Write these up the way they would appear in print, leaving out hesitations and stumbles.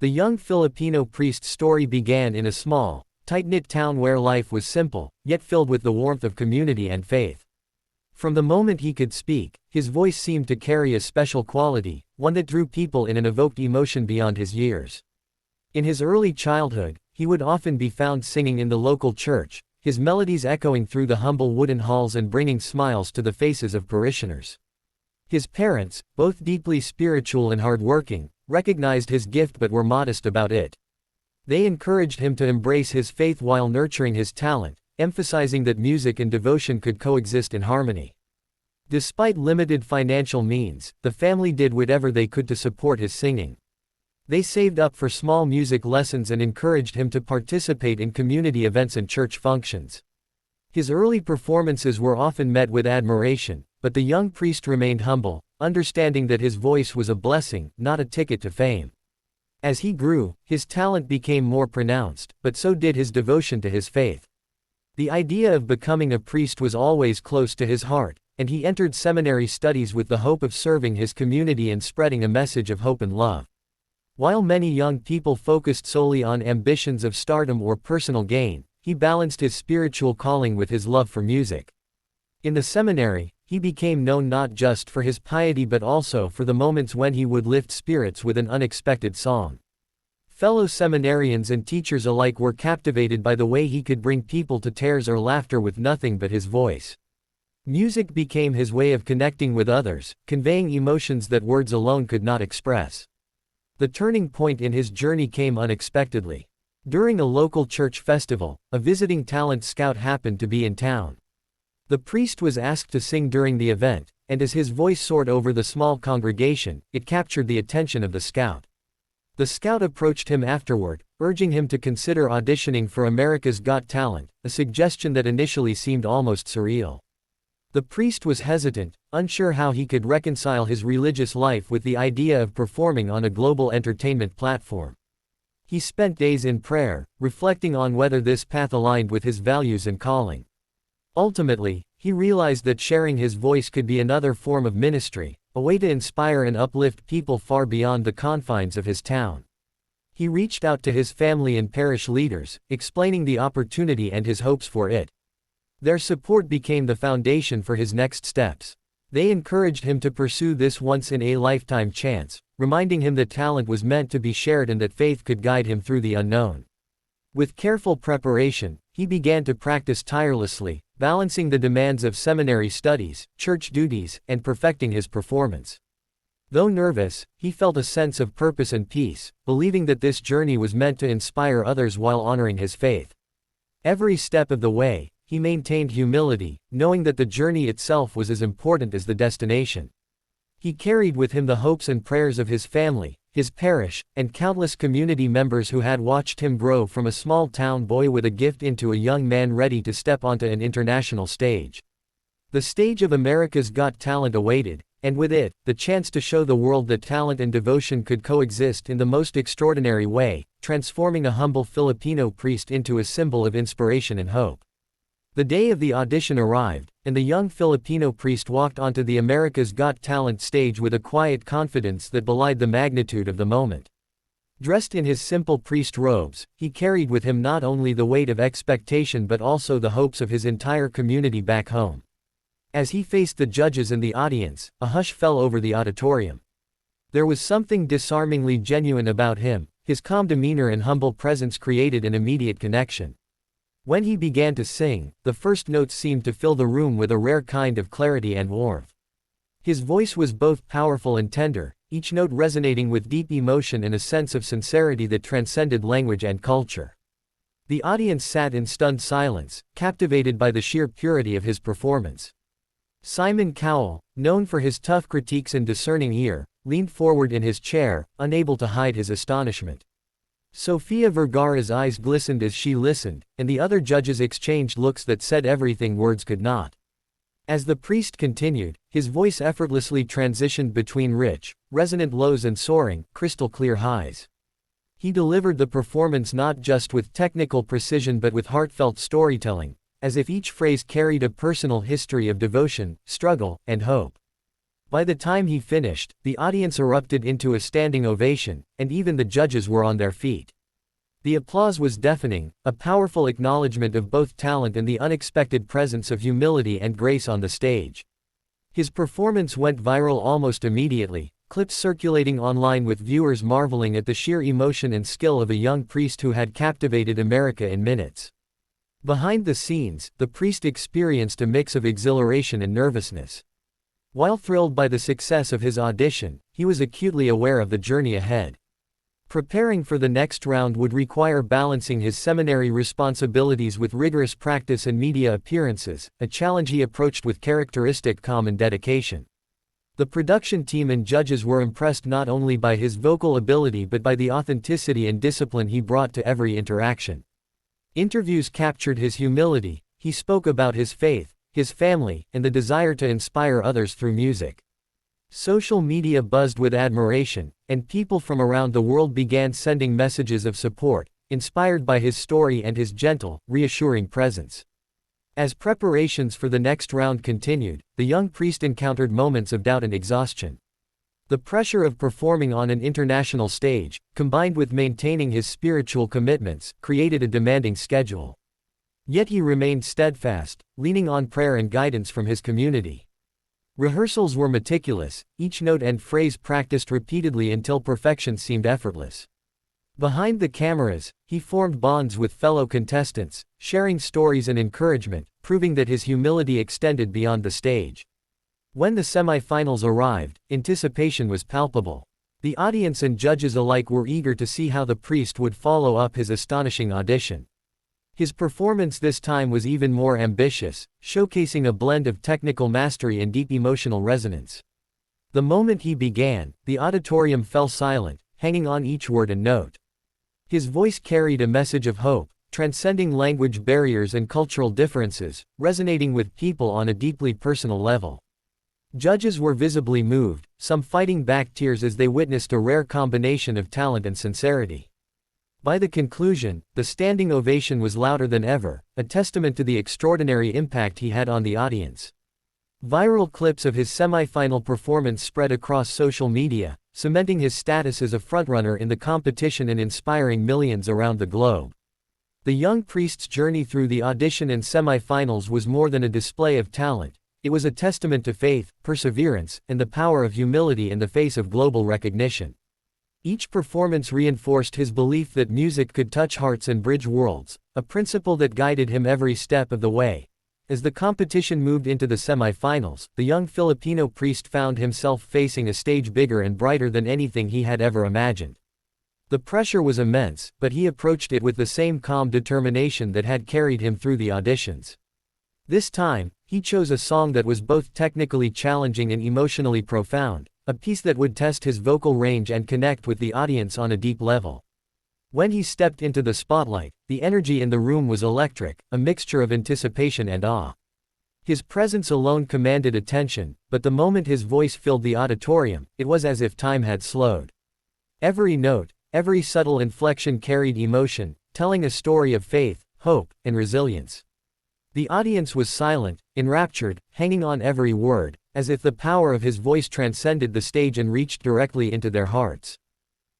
The young Filipino priest's story began in a small, tight-knit town where life was simple, yet filled with the warmth of community and faith. From the moment he could speak, his voice seemed to carry a special quality, one that drew people in and evoked emotion beyond his years. In his early childhood, he would often be found singing in the local church, his melodies echoing through the humble wooden halls and bringing smiles to the faces of parishioners. His parents, both deeply spiritual and hardworking, recognized his gift but were modest about it. They encouraged him to embrace his faith while nurturing his talent, emphasizing that music and devotion could coexist in harmony. Despite limited financial means, the family did whatever they could to support his singing. They saved up for small music lessons and encouraged him to participate in community events and church functions. His early performances were often met with admiration, but the young priest remained humble, understanding that his voice was a blessing, not a ticket to fame. As he grew, his talent became more pronounced, but so did his devotion to his faith. The idea of becoming a priest was always close to his heart, and he entered seminary studies with the hope of serving his community and spreading a message of hope and love. While many young people focused solely on ambitions of stardom or personal gain, he balanced his spiritual calling with his love for music. In the seminary, he became known not just for his piety but also for the moments when he would lift spirits with an unexpected song. Fellow seminarians and teachers alike were captivated by the way he could bring people to tears or laughter with nothing but his voice. Music became his way of connecting with others, conveying emotions that words alone could not express. The turning point in his journey came unexpectedly. During a local church festival, a visiting talent scout happened to be in town. The priest was asked to sing during the event, and as his voice soared over the small congregation, it captured the attention of the scout. The scout approached him afterward, urging him to consider auditioning for America's Got Talent, a suggestion that initially seemed almost surreal. The priest was hesitant, unsure how he could reconcile his religious life with the idea of performing on a global entertainment platform. He spent days in prayer, reflecting on whether this path aligned with his values and calling. Ultimately, he realized that sharing his voice could be another form of ministry, a way to inspire and uplift people far beyond the confines of his town. He reached out to his family and parish leaders, explaining the opportunity and his hopes for it. Their support became the foundation for his next steps. They encouraged him to pursue this once-in-a-lifetime chance, reminding him that talent was meant to be shared and that faith could guide him through the unknown. With careful preparation, he began to practice tirelessly, balancing the demands of seminary studies, church duties, and perfecting his performance. Though nervous, he felt a sense of purpose and peace, believing that this journey was meant to inspire others while honoring his faith. Every step of the way, he maintained humility, knowing that the journey itself was as important as the destination. He carried with him the hopes and prayers of his family, his parish, and countless community members who had watched him grow from a small-town boy with a gift into a young man ready to step onto an international stage. The stage of America's Got Talent awaited, and with it, the chance to show the world that talent and devotion could coexist in the most extraordinary way, transforming a humble Filipino priest into a symbol of inspiration and hope. The day of the audition arrived, and the young Filipino priest walked onto the America's Got Talent stage with a quiet confidence that belied the magnitude of the moment. Dressed in his simple priest robes, he carried with him not only the weight of expectation but also the hopes of his entire community back home. As he faced the judges and the audience, a hush fell over the auditorium. There was something disarmingly genuine about him. His calm demeanor and humble presence created an immediate connection. When he began to sing, the first notes seemed to fill the room with a rare kind of clarity and warmth. His voice was both powerful and tender, each note resonating with deep emotion and a sense of sincerity that transcended language and culture. The audience sat in stunned silence, captivated by the sheer purity of his performance. Simon Cowell, known for his tough critiques and discerning ear, leaned forward in his chair, unable to hide his astonishment. Sofia Vergara's eyes glistened as she listened, and the other judges exchanged looks that said everything words could not. As the priest continued, his voice effortlessly transitioned between rich, resonant lows and soaring, crystal-clear highs. He delivered the performance not just with technical precision but with heartfelt storytelling, as if each phrase carried a personal history of devotion, struggle, and hope. By the time he finished, the audience erupted into a standing ovation, and even the judges were on their feet. The applause was deafening, a powerful acknowledgement of both talent and the unexpected presence of humility and grace on the stage. His performance went viral almost immediately, clips circulating online with viewers marveling at the sheer emotion and skill of a young priest who had captivated America in minutes. Behind the scenes, the priest experienced a mix of exhilaration and nervousness. While thrilled by the success of his audition, he was acutely aware of the journey ahead. Preparing for the next round would require balancing his seminary responsibilities with rigorous practice and media appearances, a challenge he approached with characteristic calm and dedication. The production team and judges were impressed not only by his vocal ability but by the authenticity and discipline he brought to every interaction. Interviews captured his humility. He spoke about his faith, his family, and the desire to inspire others through music. Social media buzzed with admiration, and people from around the world began sending messages of support, inspired by his story and his gentle, reassuring presence. As preparations for the next round continued, the young priest encountered moments of doubt and exhaustion. The pressure of performing on an international stage, combined with maintaining his spiritual commitments, created a demanding schedule. Yet he remained steadfast, leaning on prayer and guidance from his community. Rehearsals were meticulous, each note and phrase practiced repeatedly until perfection seemed effortless. Behind the cameras, he formed bonds with fellow contestants, sharing stories and encouragement, proving that his humility extended beyond the stage. When the semi-finals arrived, anticipation was palpable. The audience and judges alike were eager to see how the priest would follow up his astonishing audition. His performance this time was even more ambitious, showcasing a blend of technical mastery and deep emotional resonance. The moment he began, the auditorium fell silent, hanging on each word and note. His voice carried a message of hope, transcending language barriers and cultural differences, resonating with people on a deeply personal level. Judges were visibly moved, some fighting back tears as they witnessed a rare combination of talent and sincerity. By the conclusion, the standing ovation was louder than ever, a testament to the extraordinary impact he had on the audience. Viral clips of his semi-final performance spread across social media, cementing his status as a frontrunner in the competition and inspiring millions around the globe. The young priest's journey through the audition and semi-finals was more than a display of talent. It was a testament to faith, perseverance, and the power of humility in the face of global recognition. Each performance reinforced his belief that music could touch hearts and bridge worlds, a principle that guided him every step of the way. As the competition moved into the semi-finals, the young Filipino priest found himself facing a stage bigger and brighter than anything he had ever imagined. The pressure was immense, but he approached it with the same calm determination that had carried him through the auditions. This time, he chose a song that was both technically challenging and emotionally profound, a piece that would test his vocal range and connect with the audience on a deep level. When he stepped into the spotlight, the energy in the room was electric, a mixture of anticipation and awe. His presence alone commanded attention, but the moment his voice filled the auditorium, it was as if time had slowed. Every note, every subtle inflection carried emotion, telling a story of faith, hope, and resilience. The audience was silent, enraptured, hanging on every word, as if the power of his voice transcended the stage and reached directly into their hearts.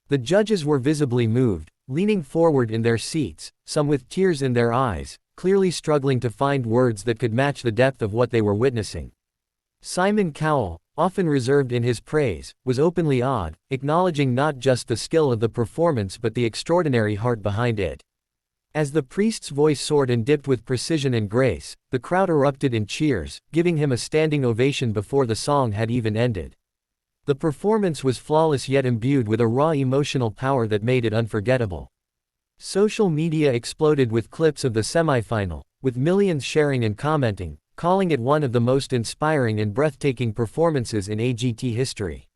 The judges were visibly moved, leaning forward in their seats, some with tears in their eyes, clearly struggling to find words that could match the depth of what they were witnessing. Simon Cowell, often reserved in his praise, was openly awed, acknowledging not just the skill of the performance but the extraordinary heart behind it. As the priest's voice soared and dipped with precision and grace, the crowd erupted in cheers, giving him a standing ovation before the song had even ended. The performance was flawless yet imbued with a raw emotional power that made it unforgettable. Social media exploded with clips of the semifinal, with millions sharing and commenting, calling it one of the most inspiring and breathtaking performances in AGT history.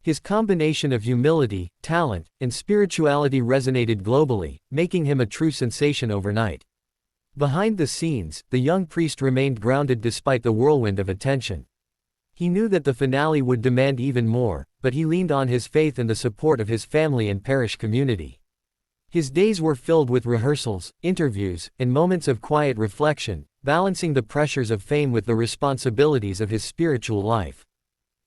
His combination of humility, talent, and spirituality resonated globally, making him a true sensation overnight. Behind the scenes, the young priest remained grounded despite the whirlwind of attention. He knew that the finale would demand even more, but he leaned on his faith and the support of his family and parish community. His days were filled with rehearsals, interviews, and moments of quiet reflection, balancing the pressures of fame with the responsibilities of his spiritual life.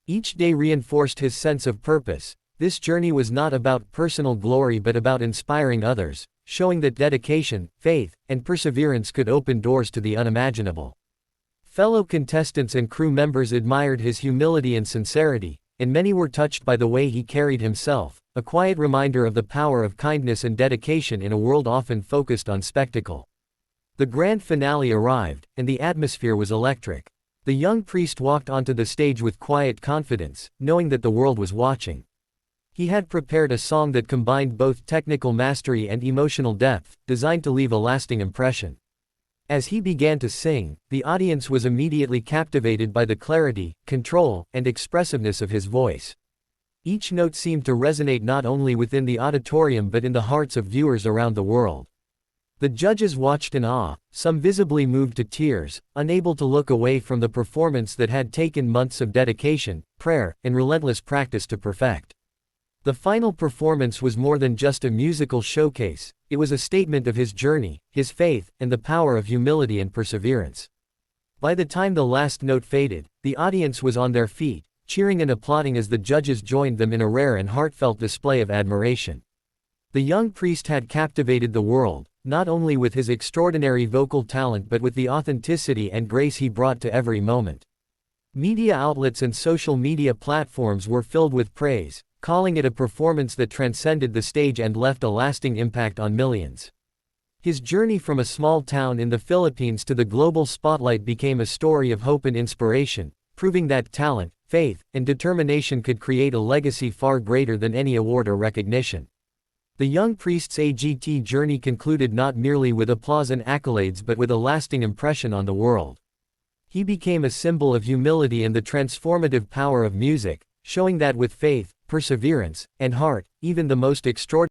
Each day reinforced his sense of purpose. This journey was not about personal glory but about inspiring others, showing that dedication, faith, and perseverance could open doors to the unimaginable. Fellow contestants and crew members admired his humility and sincerity, and many were touched by the way he carried himself, a quiet reminder of the power of kindness and dedication in a world often focused on spectacle. The grand finale arrived, and the atmosphere was electric. The young priest walked onto the stage with quiet confidence, knowing that the world was watching. He had prepared a song that combined both technical mastery and emotional depth, designed to leave a lasting impression. As he began to sing, the audience was immediately captivated by the clarity, control, and expressiveness of his voice. Each note seemed to resonate not only within the auditorium but in the hearts of viewers around the world. The judges watched in awe, some visibly moved to tears, unable to look away from the performance that had taken months of dedication, prayer, and relentless practice to perfect. The final performance was more than just a musical showcase, it was a statement of his journey, his faith, and the power of humility and perseverance. By the time the last note faded, the audience was on their feet, cheering and applauding as the judges joined them in a rare and heartfelt display of admiration. The young priest had captivated the world, not only with his extraordinary vocal talent but with the authenticity and grace he brought to every moment. Media outlets and social media platforms were filled with praise, calling it a performance that transcended the stage and left a lasting impact on millions. His journey from a small town in the Philippines to the global spotlight became a story of hope and inspiration, proving that talent, faith, and determination could create a legacy far greater than any award or recognition. The young priest's AGT journey concluded not merely with applause and accolades but with a lasting impression on the world. He became a symbol of humility and the transformative power of music, showing that with faith, perseverance, and heart, even the most extraordinary